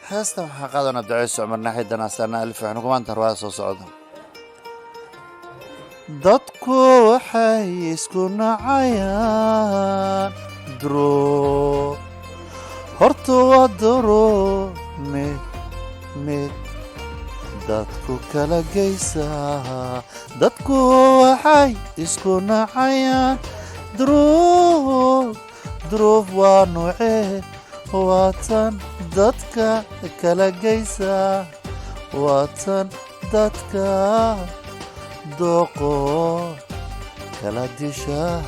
heestan waxaa qaadanaa duceyso cumar naaxid danaasana alif waxaynu ku maanta arwaada soo socda. dadku waxay isku nacayaan duro horta waa duro mid dadku kala geysaa. dadku waxay isku nacayaan duruuf waa nuucee waatan dadka kala geysaa. waatan dadka dooqo kala dishaa.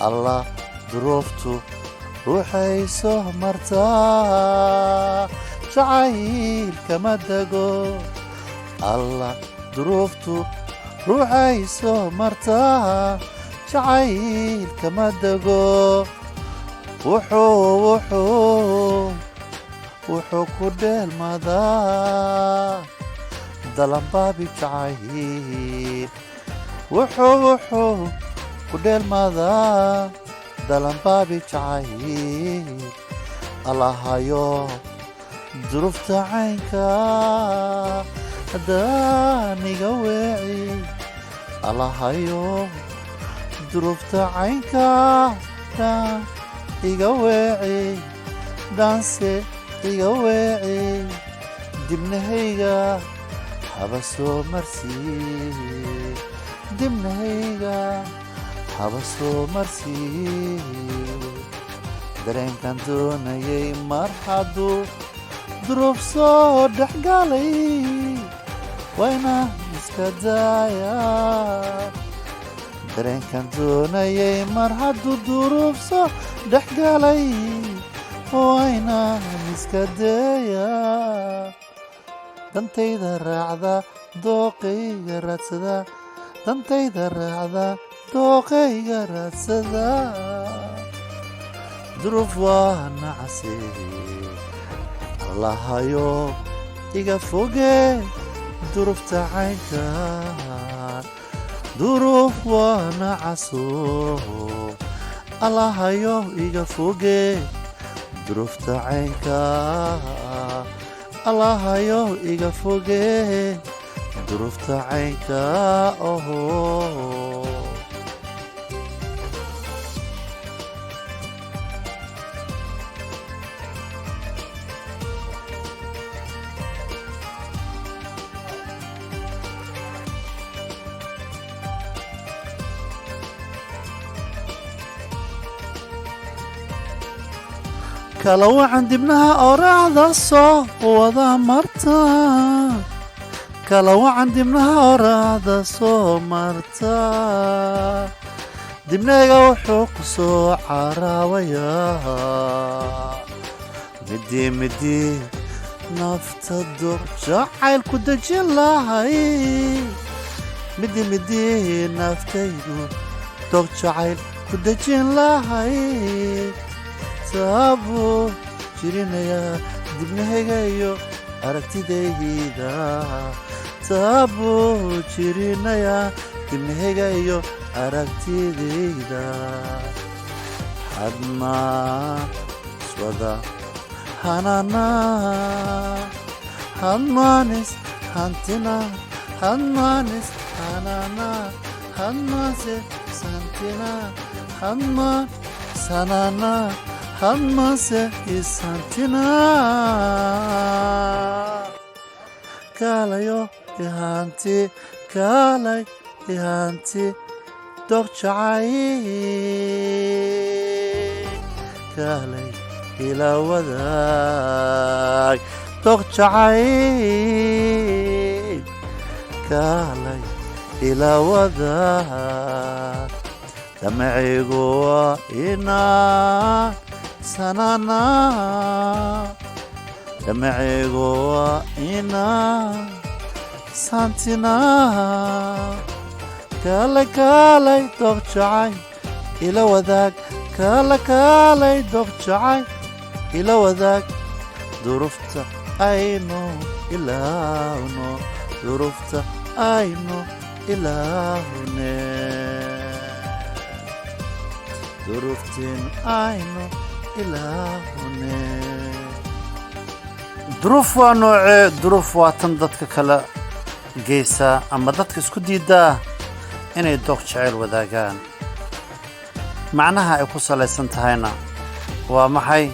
allah duruuftu ruuxay soo martaa jacayl kama dego. allah duruuftu ruuxay soo martaa jacayl kama dego. wuxuu ku dheelmadaa dalanbaabi jacayl. wuxuu ku dheelmadaa dalanbaabi jacayl. allahayo duruufta caynka daaniga weeci. allahayo duruufta caynka iga weeci. daanse iga weeci dibnahayga haba soo marsii. dibnahayga haba soo marsii. dareenkan doonayay mar hadduu duruuf soo dhexgalay wayna iska daayaa. dareenkan doonayay mar hadduu duruuf soo dhexgalay wayna iska daayaa. dantayda raacda dooqayga raadsada. dantayda raacda dooqayga raadsada. duruuf waa nacase allahayo iga foge duruufta caynka. duruuf waa nacaso allahayo iga foge duruufta caynka. allahayo iga foge duruufta caynka. kala wacan dibnaha oraacda soo wada marta. kala wacan dibnaha oraacda soo marta. dibnayga wuxuu ku soo caraabayaa midii nafta dog jacayl ku dejin lahay. midii naftaydu dog jacayl ku dejin lahay. saabuu jirinayaa dibnahayga iyo aragtidayda. saabuu jirinayaa dibnahayga iyo aragtidayda. hadmaa iswada hanana hadmaanis hantina hadmaanis hanana hadmaase santina hadmaan sanana hadmase isantina. kaalayo ihaanti kaalay ihaanti dog jacayl. kaalay ila wadaag dog jacayl. kaalay ila wadaag damacaygu waa inaan sanana. damacaygu waa inaan santina. kaalay dog jacayl ila wadaag. kaalay dog jacayl ila wadaag. duruufta aynu ilaahno. duruufta aynu ilaahne. duruuftiin aynu ilaahne. duruuf waa noocee duruuf waa tan dadka kala geysa ama dadka isku diidaa inay doog jacayl wadaagaan macnaha ay ku salaysan tahayna waa maxay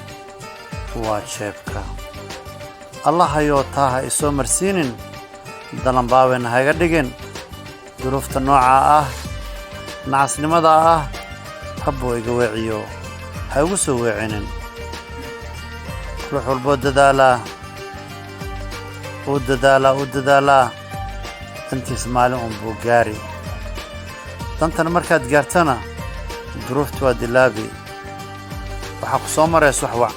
waa jeebka allah ayoo taaha isoo marsiinin dalanbaawena haga dhigin duruufta nooca ah nacasnimada ah habbo iga weeciyo ha igu soo weecinin ruux walboo dadaalaa dantiis maalin unbuu gaari dantana markaad gaartana duruufta waa dilaabi waxaa ku soo maraysa wax